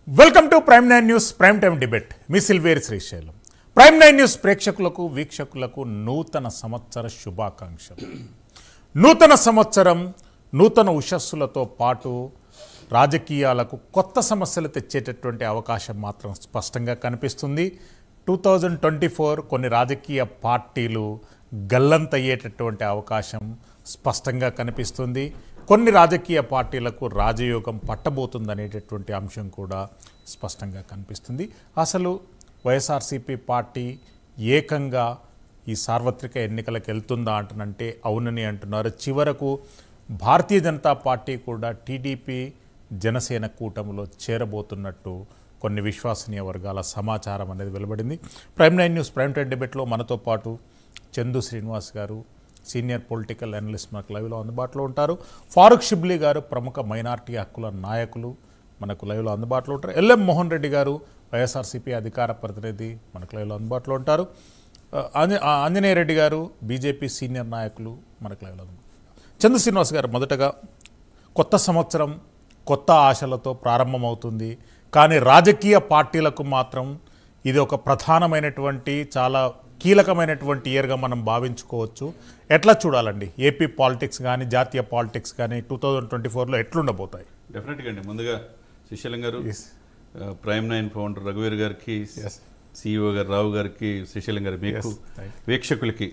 Welcome to prime 9 news prime time debate. Me Silveri Srisailam. Prime 9 news ప్రేక్షకులకు వీక్షకులకు నూతన సంవత్సర శుభాకాంక్షలు. నూతన సంవత్సరం నూతన ఉషస్సులతో పాటు రాజకీయాలకు కొత్త సమస్యలు తెచ్చేటటువంటి అవకాశం మాత్రం స్పష్టంగా కనిపిస్తుంది. 2024 కొన్ని రాజకీయ పార్టీలు గల్లంతయ్యేటటువంటి అవకాశం స్పష్టంగా కనిపిస్తుంది. కొన్ని రాజకీయ పార్టీలకు రాజయోగం పట్టబోతుందనేటటువంటి అంశం కూడా స్పష్టంగా కనిపిస్తుంది. అసలు వైఎస్ఆర్సీపీ పార్టీ ఏకంగా ఈ సార్వత్రిక ఎన్నికలకు వెళ్తుందా అంటనంటే అవునని అంటున్నారు. చివరకు భారతీయ జనతా పార్టీ కూడా టీడీపీ జనసేన కూటమిలో చేరబోతున్నట్టు కొన్ని విశ్వసనీయ వర్గాల సమాచారం అనేది వెలువడింది. ప్రైమ్ 9 న్యూస్ ప్రైమ్ టైమ్ డిబేట్లో మనతో పాటు చందు శ్రీనివాస్ గారు, సీనియర్ పొలిటికల్ అనలిస్ట్, మనకు లైవ్లో అందుబాటులో ఉంటారు. ఫారూక్ షిబ్లీ గారు, ప్రముఖ మైనార్టీ హక్కుల నాయకులు, మనకు లైవ్లో అందుబాటులో ఉంటారు. ఎల్ఎం మోహన్ రెడ్డి గారు, వైఎస్ఆర్సీపీ అధికార ప్రతినిధి, మనకు లైవ్లో అందుబాటులో ఉంటారు. ఆంజనేయ రెడ్డి గారు, బీజేపీ సీనియర్ నాయకులు, మనకు లైవ్లో అందుబాటులో. చందు శ్రీనివాస్ గారు, మొదటగా కొత్త సంవత్సరం కొత్త ఆశలతో ప్రారంభమవుతుంది. కానీ రాజకీయ పార్టీలకు మాత్రం ఇది ఒక ప్రధానమైనటువంటి చాలా కీలకమైనటువంటి ఇయర్గా మనం భావించుకోవచ్చు. ఎట్లా చూడాలండి ఏపీ పాలిటిక్స్ కానీ జాతీయ పాలిటిక్స్ కానీ 2024లో ఎట్లుండబోతాయి? డెఫినెట్గా అండి. ముందుగా శ్రీశైలం గారు, ప్రైమ్ 9 ఫౌండర్ రఘువీర్ గారికి, సిఇఓ గారు రావు గారికి, శ్రీశైలం గారు, మీకు వీక్షకులకి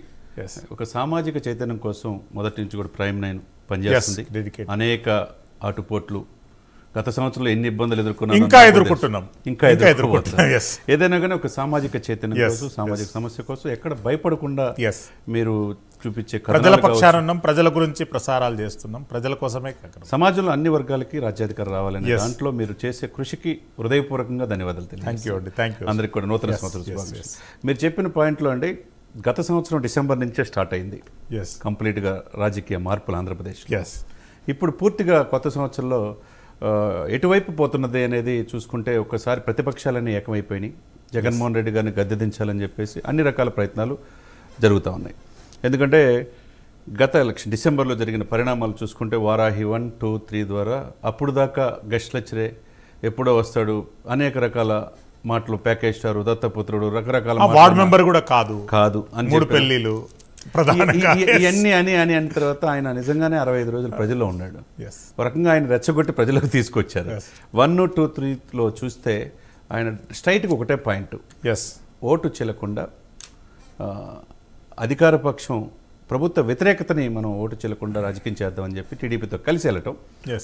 ఒక సామాజిక చైతన్యం కోసం మొదటి నుంచి కూడా ప్రైమ్ 9 పనిచేస్తుంది. అనేక ఆటుపోట్లు గత సంవత్సరంలో ఎన్ని ఇబ్బందులు ఇంకా ఎదుర్కొంటున్నాం. ఏదైనా కానీ ఒక సామాజిక చైతన్యం కోసం, సామాజిక సమస్య కోసం ఎక్కడ భయపడకుండా మీరు చూపించే ప్రజల పక్షాన ఉన్నాం, ప్రజల గురించి ప్రసారాలు చేస్తున్నాం, ప్రజల కోసమే. సమాజంలో అన్ని వర్గాలకి రాజ్యాధికారం రావాలని దాంట్లో మీరు చేసే కృషికి హృదయపూర్వకంగా ధన్యవాదాలు తెలియజేస్తున్నాను. అందరికి కూడా నూతన సంవత్సరం శుభాకాంక్షలు. మీరు చెప్పిన పాయింట్లో అండి, గత సంవత్సరం డిసెంబర్ నుంచే స్టార్ట్ అయింది కంప్లీట్గా రాజకీయ మార్పులు ఆంధ్రప్రదేశ్. ఇప్పుడు పూర్తిగా కొత్త సంవత్సరంలో ఎటువైపు పోతున్నది అనేది చూసుకుంటే ఒక్కసారి ప్రతిపక్షాలన్నీ ఏకమైపోయినాయి. జగన్మోహన్ రెడ్డి గారిని గద్దె దించాలని చెప్పేసి అన్ని రకాల ప్రయత్నాలు జరుగుతూ ఉన్నాయి. ఎందుకంటే గత ఎలక్షన్ డిసెంబర్లో జరిగిన పరిణామాలు చూసుకుంటే వారాహి 1, 2, 3 ద్వారా అప్పుడు దాకా గెస్ట్ లెక్చరే, ఎప్పుడో వస్తాడు, అనేక రకాల మాటలు, ప్యాకేజ్ స్టార్, దత్తపుత్రుడు, రకరకాల వార్డు మెంబర్ కూడా కాదు అని, 3 పెళ్లిలు, ఇవన్నీ అని తర్వాత ఆయన నిజంగానే 65 రోజులు ప్రజల్లో ఉన్నాడు. ఒక రకంగా ఆయన రెచ్చగొట్టి ప్రజలకు తీసుకొచ్చారు. 1, 2, 3లో చూస్తే ఆయన స్ట్రైట్గా ఒకటే పాయింట్, ఓటు చెల్లకుండా అధికార పక్షం ప్రభుత్వ వ్యతిరేకతని మనం ఓటు చెల్లకుండా రాజకీయం చేద్దామని చెప్పి టీడీపీతో కలిసి వెళ్ళటం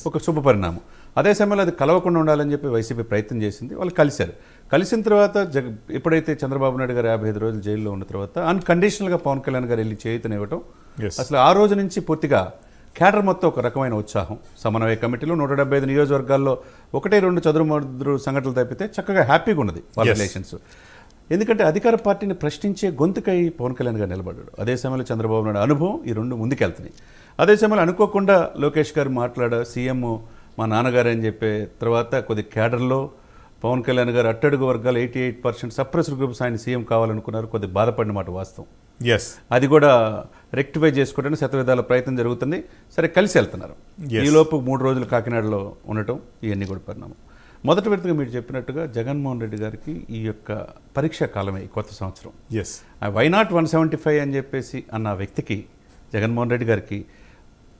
ఒక శుభ పరిణామం. అదే సమయంలో అది కలవకుండా ఉండాలని చెప్పి వైసీపీ ప్రయత్నం చేసింది. వాళ్ళు కలిశారు. కలిసిన తర్వాత ఎప్పుడైతే చంద్రబాబు నాయుడు గారు 55 రోజులు జైల్లో ఉన్న తర్వాత అన్కండిషనల్గా పవన్ కళ్యాణ్ గారు వెళ్ళి చేయుతనివ్వటం, అసలు ఆ రోజు నుంచి పూర్తిగా క్యాడర్ మొత్తం ఒక రకమైన ఉత్సాహం. సమన్వయ కమిటీలో 175 నియోజకవర్గాల్లో 1-2 చదురు సంఘటనలు తప్పితే చక్కగా హ్యాపీగా ఉన్నది వాళ్ళ రిలేషన్స్. ఎందుకంటే అధికార పార్టీని ప్రశ్నించే గొంతుకై పవన్ కళ్యాణ్ గారు నిలబడ్డాడు. అదే సమయంలో చంద్రబాబు నాయుడు అనుభవం, ఈ రెండు ముందుకెళ్తున్నాయి. అదే సమయంలో అనుకోకుండా లోకేష్ గారు సీఎం మా నాన్నగారు అని చెప్పే తర్వాత కొద్ది క్యాడర్లో పవన్ కళ్యాణ్ గారు అట్టడుగు వర్గాలు 88% సప్రెస్డ్ గ్రూప్స్ ఆయన సీఎం కావాలనుకున్నారు. కొద్ది బాధపడిన మాట వాస్తవం. అది కూడా రెక్టిఫై చేసుకోవడానికి శతవిధాల ప్రయత్నం జరుగుతుంది. సరే, కలిసి వెళ్తున్నారు. ఈలోపు 3 రోజులు కాకినాడలో ఉండటం, ఇవన్నీ కూడా పరిణామం. మొదటి విడతగా మీరు చెప్పినట్టుగా జగన్మోహన్ రెడ్డి గారికి ఈ యొక్క పరీక్షా కాలమే ఈ కొత్త సంవత్సరం. వైనాట్ 175 అని చెప్పేసి అన్న వ్యక్తికి, జగన్మోహన్ రెడ్డి గారికి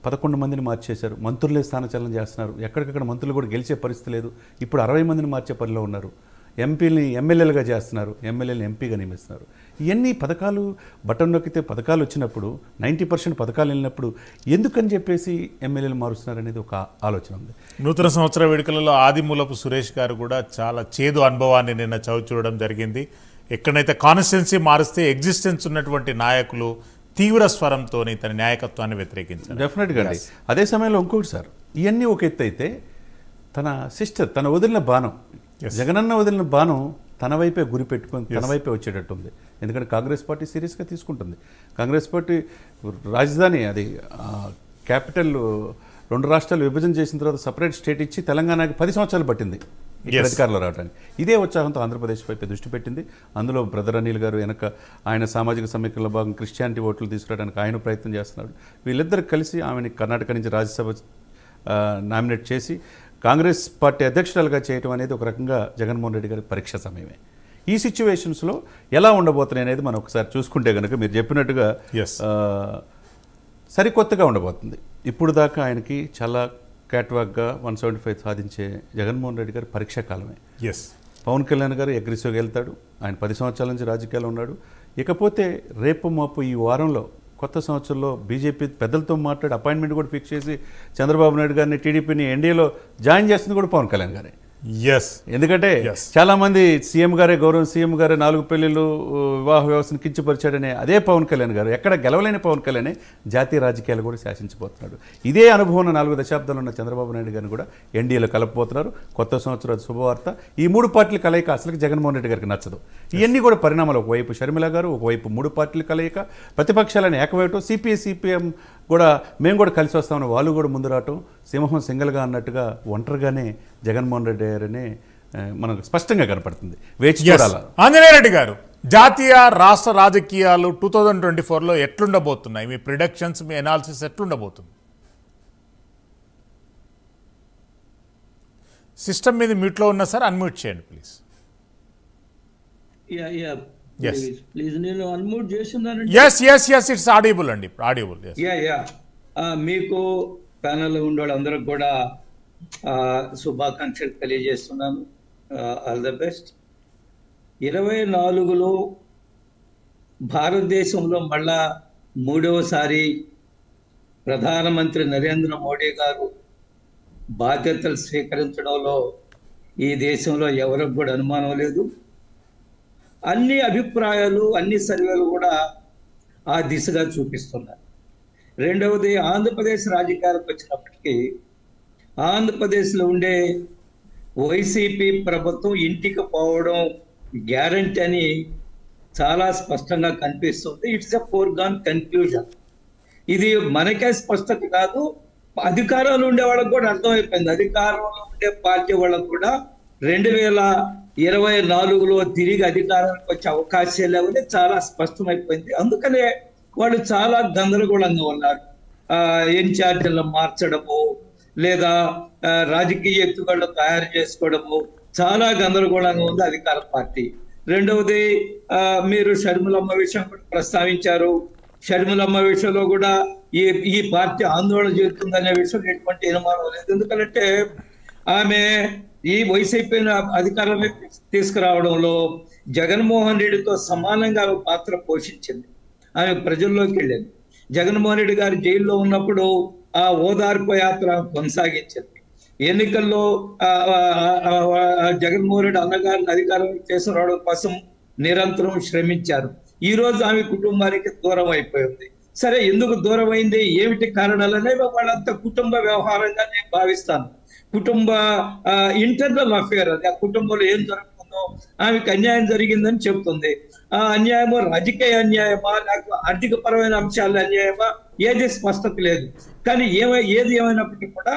11 మందిని మార్చేశారు. మంత్రులే స్థానచలనం చేస్తున్నారు. ఎక్కడికక్కడ మంత్రులు కూడా గెలిచే పరిస్థితి లేదు. ఇప్పుడు 60 మందిని మార్చే పనిలో ఉన్నారు. ఎంపీలని ఎమ్మెల్యేలుగా చేస్తున్నారు, ఎమ్మెల్యేలను ఎంపీగా నియమిస్తున్నారు. ఇవన్నీ పథకాలు బటన్ నొక్కితే పథకాలు వచ్చినప్పుడు 90% పథకాలు వెళ్ళినప్పుడు ఎందుకని చెప్పేసి ఎమ్మెల్యేలు మారుస్తున్నారు అనేది ఒక ఆలోచన ఉంది. నూతన సంవత్సర వేడుకలలో ఆదిమూలపు సురేష్ గారు కూడా చాలా చేదు అనుభవాన్ని నిన్న చవి చూడడం జరిగింది. ఎక్కడైతే కాన్స్టిట్యున్సీ మారుస్తే ఎగ్జిస్టెన్స్ ఉన్నటువంటి నాయకులు తీవ్ర స్వరంతో తన నాయకత్వాన్ని వ్యతిరేకించారు. డెఫినెట్గా అండి. అదే సమయంలో ఇంకొకటి సార్, ఇవన్నీ ఒక ఎత్తు అయితే తన సిస్టర్, తన వదిలిన బాణం, జగనన్న వదిలిన బాణం తన వైపే గురి పెట్టుకొని తన వైపే వచ్చేటట్టు ఉంది. ఎందుకంటే కాంగ్రెస్ పార్టీ సీరియస్గా తీసుకుంటుంది. కాంగ్రెస్ పార్టీ రాజధాని, అది క్యాపిటల్, 2 రాష్ట్రాలు విభజన చేసిన తర్వాత సపరేట్ స్టేట్ ఇచ్చి తెలంగాణకి 10 సంవత్సరాలు పట్టింది ఇక్కడ అధికారంలో రావడానికి. ఇదే ఉత్సాహంతో ఆంధ్రప్రదేశ్ వైపు దృష్టి పెట్టింది. అందులో బ్రదర్ అనిల్ గారు వెనక ఆయన సామాజిక సమీకరణలో భాగం క్రిస్టియానిటీ ఓట్లు తీసుకురావడానికి ఆయన ప్రయత్నం చేస్తున్నాడు. వీళ్ళిద్దరు కలిసి ఆమెని కర్ణాటక నుంచి రాజ్యసభ నామినేట్ చేసి కాంగ్రెస్ పార్టీ అధ్యక్షురాలుగా చేయటం అనేది ఒక రకంగా జగన్మోహన్ రెడ్డి గారి పరీక్ష సమయమే. ఈ సిచ్యువేషన్స్లో ఎలా ఉండబోతున్నాయి అనేది మనం ఒకసారి చూసుకుంటే కనుక మీరు చెప్పినట్టుగా సరికొత్తగా ఉండబోతుంది. ఇప్పుడు దాకా ఆయనకి చాలా క్యాట్వాక్గా 175 సాధించే జగన్మోహన్ రెడ్డి గారి పరీక్షా కాలమే. పవన్ కళ్యాణ్ గారు అగ్రెసివ్గా వెళ్తాడు. ఆయన 10 సంవత్సరాల నుంచి రాజకీయాల్లో ఉన్నాడు. ఇకపోతే రేపు మాపు ఈ వారంలో కొత్త సంవత్సరంలో బీజేపీ పెద్దలతో మాట్లాడి అపాయింట్మెంట్ కూడా ఫిక్స్ చేసి చంద్రబాబు నాయుడు గారిని టీడీపీని ఎన్డీఏలో జాయిన్ చేస్తుంది కూడా పవన్ కళ్యాణ్ గారే. ఎందుకంటే చాలా మంది సీఎం గారే గౌరవం సీఎం గారే 4 పెళ్లిళ్ళు వివాహ వ్యవస్థను కించపరిచాడనే అదే పవన్ కళ్యాణ్ గారు ఎక్కడ గెలవలేని పవన్ కళ్యాణ్ జాతీయ రాజకీయాలు కూడా శాసించబోతున్నాడు. ఇదే అనుభవం 4 దశాబ్దాలు ఉన్న చంద్రబాబు నాయుడు గారిని కూడా ఎన్డీఏలో కలపబోతున్నారు. కొత్త సంవత్సరం శుభవార్త. ఈ 3 పార్టీల కలయిక అసలు జగన్మోహన్ రెడ్డి గారికి నచ్చదు. ఇవన్నీ కూడా పరిణామాలు. ఒకవైపు షర్మిల గారు, ఒకవైపు 3 పార్టీల కలయిక, ప్రతిపక్షాలను ఏకవేయటం, సిపిఎం కూడా మేము కూడా కలిసి వస్తామని వాళ్ళు కూడా ముందు రావటం, సింహం సింగల్గా అన్నట్టుగా ఒంటరిగానే జగన్మోహన్ రెడ్డి గారని మనకు స్పష్టంగా కనపడుతుంది. వేచి చూడాలి. ఆంజనేయ రెడ్డి గారు, జాతీయ రాష్ట్ర రాజకీయాలు 2024లో ఎట్లుండబోతున్నాయి? మీ ప్రిడిక్షన్స్, మీ అనాలిసిస్ ఎట్లుండబోతుంది? సిస్టమ్ మీద మ్యూట్లో ఉన్నా సార్, అన్మ్యూట్ చేయండి ప్లీజ్. ప్లీజ్ నేను అన్మ్యూట్ చేస్తున్నానండి. ఇట్స్ ఆడియబుల్ అండి, ఆడియబుల్. మీకు ప్యానల్ ఉండే వాళ్ళందరికి కూడా శుభాకాంక్షలు తెలియజేస్తున్నాను. All the best. 24లో భారతదేశంలో మళ్ళా 3వసారి ప్రధానమంత్రి నరేంద్ర మోడీ గారు బాధ్యతలు స్వీకరించడంలో ఈ దేశంలో ఎవరికి కూడా అనుమానం లేదు. అన్ని అభిప్రాయాలు, అన్ని సర్వేలు కూడా ఆ దిశగా చూపిస్తున్నారు. రెండవది, ఆంధ్రప్రదేశ్ రాజకీయాలకు వచ్చినప్పటికీ ఆంధ్రప్రదేశ్లో ఉండే వైసీపీ ప్రభుత్వం ఇంటికి పోవడం గ్యారంటీ అని చాలా స్పష్టంగా కనిపిస్తుంది. It's a foregone conclusion. ఇది మనకే స్పష్టత కాదు, అధికారంలో ఉండే వాళ్ళకు కూడా అర్థమైపోయింది. అధికారంలో ఉండే పార్టీ వాళ్ళకు కూడా 2024లో తిరిగి అధికారానికి వచ్చే అవకాశాలు లేవని చాలా స్పష్టమైపోయింది. అందుకనే వాళ్ళు చాలా గందరగోళంగా ఉన్నారు. ఇన్ఛార్జీలను మార్చడము, లేదా రాజకీయ ఎత్తుగడలు తయారు చేసుకోవడము చాలా గందరగోళంగా ఉంది అధికార పార్టీ. రెండవది, మీరు షర్మిలమ్మ విషయం కూడా ప్రస్తావించారు. షర్మిలమ్మ విషయంలో కూడా ఈ పార్టీ ఆందోళన చేస్తుందనే విషయం ఎటువంటి అనుమానం లేదు. ఎందుకంటే ఆమె ఈ వైసీపీని అధికారంలో తీసుకురావడంలో జగన్మోహన్ రెడ్డితో సమానంగా పాత్ర పోషించింది. ఆమె ప్రజల్లోకి వెళ్ళింది. జగన్మోహన్ రెడ్డి గారు జైల్లో ఉన్నప్పుడు ఆ ఓదార్పు యాత్ర కొనసాగించింది. ఎన్నికల్లో జగన్మోహన్ రెడ్డి అన్నగారిని అధికారం తీసుకురావడం కోసం నిరంతరం శ్రమించారు. ఈ రోజు ఆమె కుటుంబానికి దూరం అయిపోయింది. సరే, ఎందుకు దూరం అయింది, ఏమిటి కారణాలనే వాళ్ళంతా కుటుంబ వ్యవహారంగా నేను భావిస్తాను. కుటుంబ ఇంటర్నల్ అఫేర్ అది. ఆ కుటుంబంలో ఏం జరుగుతుందో ఆమెకు అన్యాయం జరిగిందని చెప్తుంది. ఆ అన్యాయమో రాజకీయ అన్యాయమా, లేకపోతే ఆర్థిక పరమైన అంశాల అన్యాయమా, ఏది స్పష్టత లేదు. కానీ ఏది ఏమైనప్పటికీ కూడా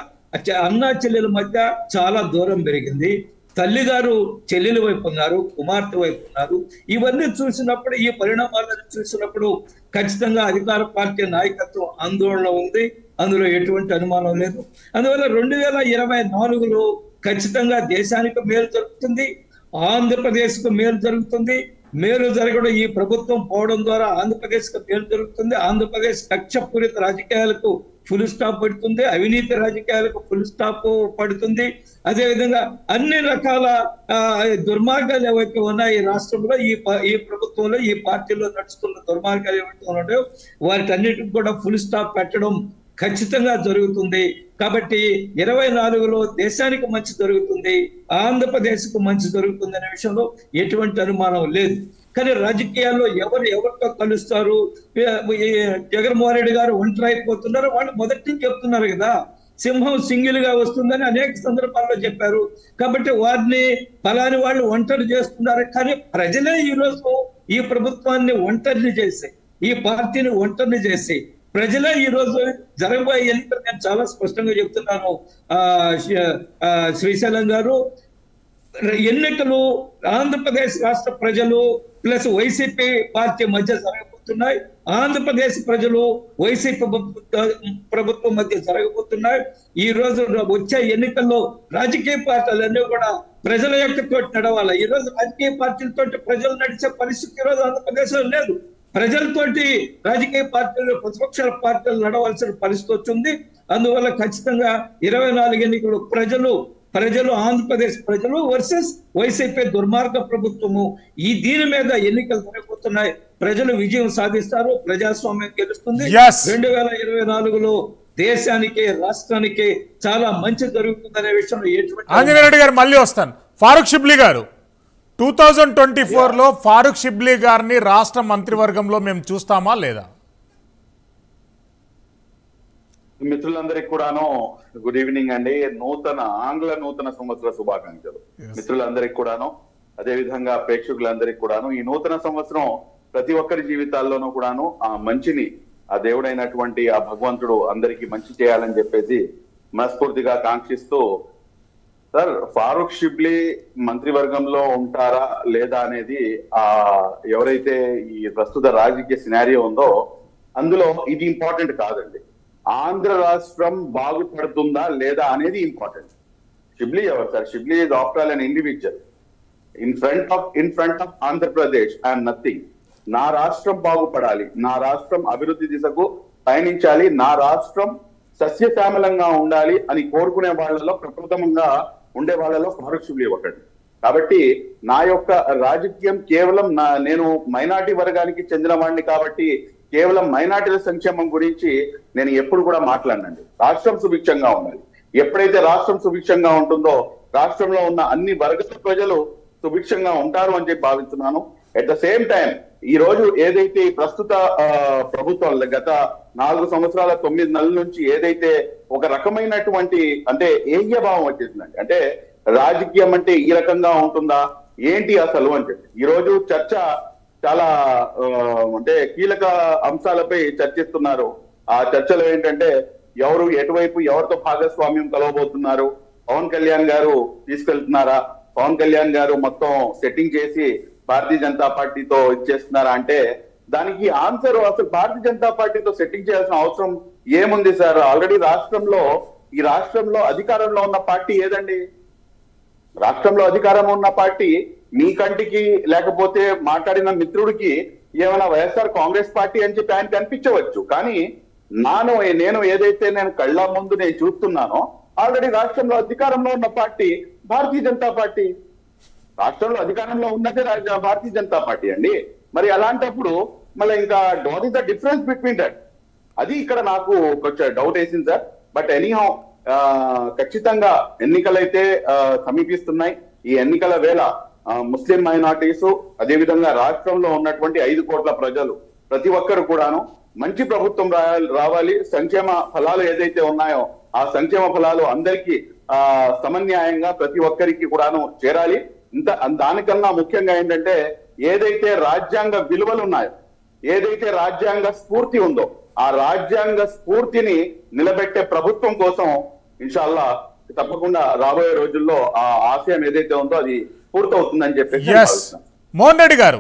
అన్నా చెల్లెల మధ్య చాలా దూరం పెరిగింది. తల్లిగారు చెల్లెల వైపు ఉన్నారు, కుమార్తె వైపు ఉన్నారు. ఇవన్నీ చూసినప్పుడు, ఈ పరిణామాలను చూసినప్పుడు ఖచ్చితంగా అధికార పార్టీ నాయకత్వం ఆందోళన ఉంది. అందులో ఎటువంటి అనుమానం లేదు. అందువల్ల 2024లో ఖచ్చితంగా దేశానికి మేలు జరుగుతుంది, ఆంధ్రప్రదేశ్కు మేలు జరుగుతుంది. మేలు జరగడం, ఈ ప్రభుత్వం పోవడం ద్వారా ఆంధ్రప్రదేశ్కు మేలు జరుగుతుంది. ఆంధ్రప్రదేశ్ కక్షపూరిత రాజకీయాలకు ఫుల్ స్టాప్ పడుతుంది, అవినీతి రాజకీయాలకు ఫుల్ స్టాప్ పడుతుంది. అదేవిధంగా అన్ని రకాల దుర్మార్గాలు ఏవైతే ఉన్నాయో ఈ రాష్ట్రంలో, ఈ ప్రభుత్వంలో, ఈ పార్టీలో నడుస్తున్న దుర్మార్గాలు ఏవైతే ఉన్నాయో వాటిన్నిటికి కూడా ఫుల్ స్టాప్ పెట్టడం ఖచ్చితంగా జరుగుతుంది. కాబట్టి 24లో దేశానికి మంచి జరుగుతుంది, ఆంధ్రప్రదేశ్కు మంచి జరుగుతుంది అనే విషయంలో ఎటువంటి అనుమానం లేదు. కానీ రాజకీయాల్లో ఎవరితో కలుస్తారు, జగన్మోహన్ రెడ్డి గారు ఒంటరి అయిపోతున్నారు, వాళ్ళు మొదటి నుంచి చెప్తున్నారు కదా, సింహం సింగిల్ గా వస్తుందని అనేక సందర్భాల్లో చెప్పారు. కాబట్టి వారిని ఫలాని వాళ్ళు ఒంటరి చేస్తున్నారు. కానీ ప్రజలే ఈరోజు ఈ ప్రభుత్వాన్ని ఒంటరిని చేసి, ఈ పార్టీని ఒంటరిని చేసి, ప్రజలే ఈ రోజు జరగబోయే ఎన్నికలు నేను చాలా స్పష్టంగా చెప్తున్నాను శ్రీశైలం గారు, ఎన్నికలు ఆంధ్రప్రదేశ్ రాష్ట్ర ప్రజలు ప్లస్ వైసీపీ పార్టీ మధ్య జరగబోతున్న జరగబోతున్నాయి. ఆంధ్రప్రదేశ్ ప్రజలు వైసీపీ ప్రభుత్వం మధ్య జరగబోతున్నాయి. ఈ రోజు వచ్చే ఎన్నికల్లో రాజకీయ పార్టీలన్నీ కూడా ప్రజల యొక్క తోటి నడవాలి. ఈ రోజు రాజకీయ పార్టీలతో ప్రజలు నడిచే పరిస్థితి ఈ రోజు ఆంధ్రప్రదేశ్ లో లేదు. ప్రజలతోటి రాజకీయ పార్టీలు, ప్రతిపక్షాల పార్టీలు నడవలసిన పరిస్థితి వచ్చింది. అందువల్ల ఖచ్చితంగా 24 ఎన్నికలు ప్రజలు ఆంధ్రప్రదేశ్ ప్రజలు వర్సెస్ వైసీపీ దుర్మార్గ ప్రభుత్వము, దీని మీద ఎన్నికలు జరగబోతున్నాయి. ప్రజలు విజయం సాధిస్తారు, ప్రజాస్వామ్యం గెలుస్తుంది. 2024లో దేశానికి, రాష్ట్రానికి చాలా మంచి జరుగుతుందనే విషయంలో ఆంజనేయ రెడ్డి గారు మళ్ళీ వస్తాను. ఫారూక్ షిబ్లీ గారు 2024లో ఫారూక్ షిబ్లీ గారిని రాష్ట్ర మంత్రివర్గంలో మేము చూస్తామా లేదా? మిత్రులందరికీ కూడాను గుడ్ ఈవినింగ్ అండి. ఆంగ్ల నూతన సంవత్సర శుభాకాంక్షలు మిత్రులందరికీ కూడాను, అదే విధంగా ప్రేక్షకులందరికీ కూడాను. ఈ నూతన సంవత్సరం ప్రతి ఒక్కరి జీవితాల్లోనూ కూడాను ఆ మంచిని, ఆ దేవుడైనటువంటి ఆ భగవంతుడు అందరికీ మంచి చేయాలని చెప్పేసి మనస్ఫూర్తిగా కాంక్షిస్తూ, సార్ ఫారూక్ షిబ్లీ మంత్రివర్గంలో ఉంటారా లేదా అనేది ఎవరైతే ఈ ప్రస్తుత రాజకీయ సినారియో ఉందో అందులో ఇది ఇంపార్టెంట్ కాదండి. ఆంధ్ర రాష్ట్రం బాగుపడుతుందా లేదా అనేది ఇంపార్టెంట్. షిబ్లీ ఎవరు sir? Shibli is after all an individual. In front of Andhra Pradesh I'm nothing. నా రాష్ట్రం బాగుపడాలి, నా రాష్ట్రం అభివృద్ధి దిశకు పయనించాలి, నా రాష్ట్రం సస్యశ్యామలంగా ఉండాలి అని కోరుకునే వాళ్ళలో, ప్రప్రథమంగా ఉండే వాళ్ళలో ఫారూక్ షిబ్లీ ఒకటి. కాబట్టి నా యొక్క రాజకీయం కేవలం నేను మైనార్టీ వర్గానికి చెందిన వాడిని కాబట్టి కేవలం మైనార్టీల సంక్షేమం గురించి నేను ఎప్పుడు కూడా మాట్లాడనండి. రాష్ట్రం సుభిక్షంగా ఉండాలి. ఎప్పుడైతే రాష్ట్రం సుభిక్షంగా ఉంటుందో రాష్ట్రంలో ఉన్న అన్ని వర్గాల ప్రజలు సుభిక్షంగా ఉంటారు అని చెప్పి భావిస్తున్నాను. అట్ ద సేమ్ టైం ఈ రోజు ఏదైతే ప్రస్తుత ప్రభుత్వాలు గత 4 సంవత్సరాల 9 నెలల నుంచి ఏదైతే ఒక రకమైనటువంటి అంటే ఏహ్యభావం వచ్చేసిందండి, అంటే రాజకీయం అంటే ఈ రకంగా ఉంటుందా ఏంటి అసలు అని చెప్పి ఈ రోజు చర్చ చాలా అంటే కీలక అంశాలపై చర్చిస్తున్నారు. ఆ చర్చలో ఏంటంటే ఎవరు ఎటువైపు ఎవరితో భాగస్వామ్యం కలవబోతున్నారు, పవన్ కళ్యాణ్ గారు తీసుకెళ్తున్నారా, పవన్ కళ్యాణ్ గారు మొత్తం సెట్టింగ్ చేసి భారతీయ జనతా పార్టీతో ఇచ్చేస్తున్నారా అంటే దానికి ఆన్సర్ అసలు భారతీయ జనతా పార్టీతో సెట్టింగ్ చేయాల్సిన అవసరం ఏముంది సార్? ఆల్రెడీ ఈ రాష్ట్రంలో అధికారంలో ఉన్న పార్టీ ఏదండి? రాష్ట్రంలో అధికారం ఉన్న పార్టీ మీ కంటికి లేకపోతే మాట్లాడిన మిత్రుడికి ఏమైనా వైఎస్ఆర్ కాంగ్రెస్ పార్టీ అని చెప్పి ఆయన కనిపించవచ్చు, కానీ నేను ఏదైతే కళ్ళ ముందు నేను చూస్తున్నానో ఆల్రెడీ రాష్ట్రంలో అధికారంలో ఉన్న పార్టీ భారతీయ జనతా పార్టీ. రాష్ట్రంలో అధికారంలో ఉన్నదే భారతీయ జనతా పార్టీ అండి. మరి అలాంటప్పుడు మళ్ళీ ఇంకా what is the difference between that? అది ఇక్కడ నాకు కొంచెం డౌట్ వేసింది సార్. బట్ ఎనీహౌ ఖచ్చితంగా ఎన్నికలైతే సమీపిస్తున్నాయి. ఈ ఎన్నికల వేళ ముస్లిం మైనార్టీస్ అదేవిధంగా రాష్ట్రంలో ఉన్నటువంటి 5 కోట్ల ప్రజలు ప్రతి ఒక్కరు కూడాను మంచి ప్రభుత్వం రావాలి. సంక్షేమ ఫలాలు ఏదైతే ఉన్నాయో ఆ సంక్షేమ ఫలాలు అందరికీ సమన్యాయంగా ప్రతి ఒక్కరికి కూడాను చేరాలి. దానికన్నా ముఖ్యంగా ఏంటంటే ఏదైతే రాజ్యాంగ విలువలు ఉన్నాయో, ఏదైతే రాజ్యాంగ స్ఫూర్తి ఉందో ఆ రాజ్యాంగ స్ఫూర్తిని నిలబెట్టే ప్రభుత్వం కోసం ఇన్షాల్లా తప్పకుండా రాబోయే రోజుల్లో ఆ ఆశయం ఏదైతే ఉందో అది పూర్తవుతుందని చెప్పేసి మోహన్ రెడ్డి గారు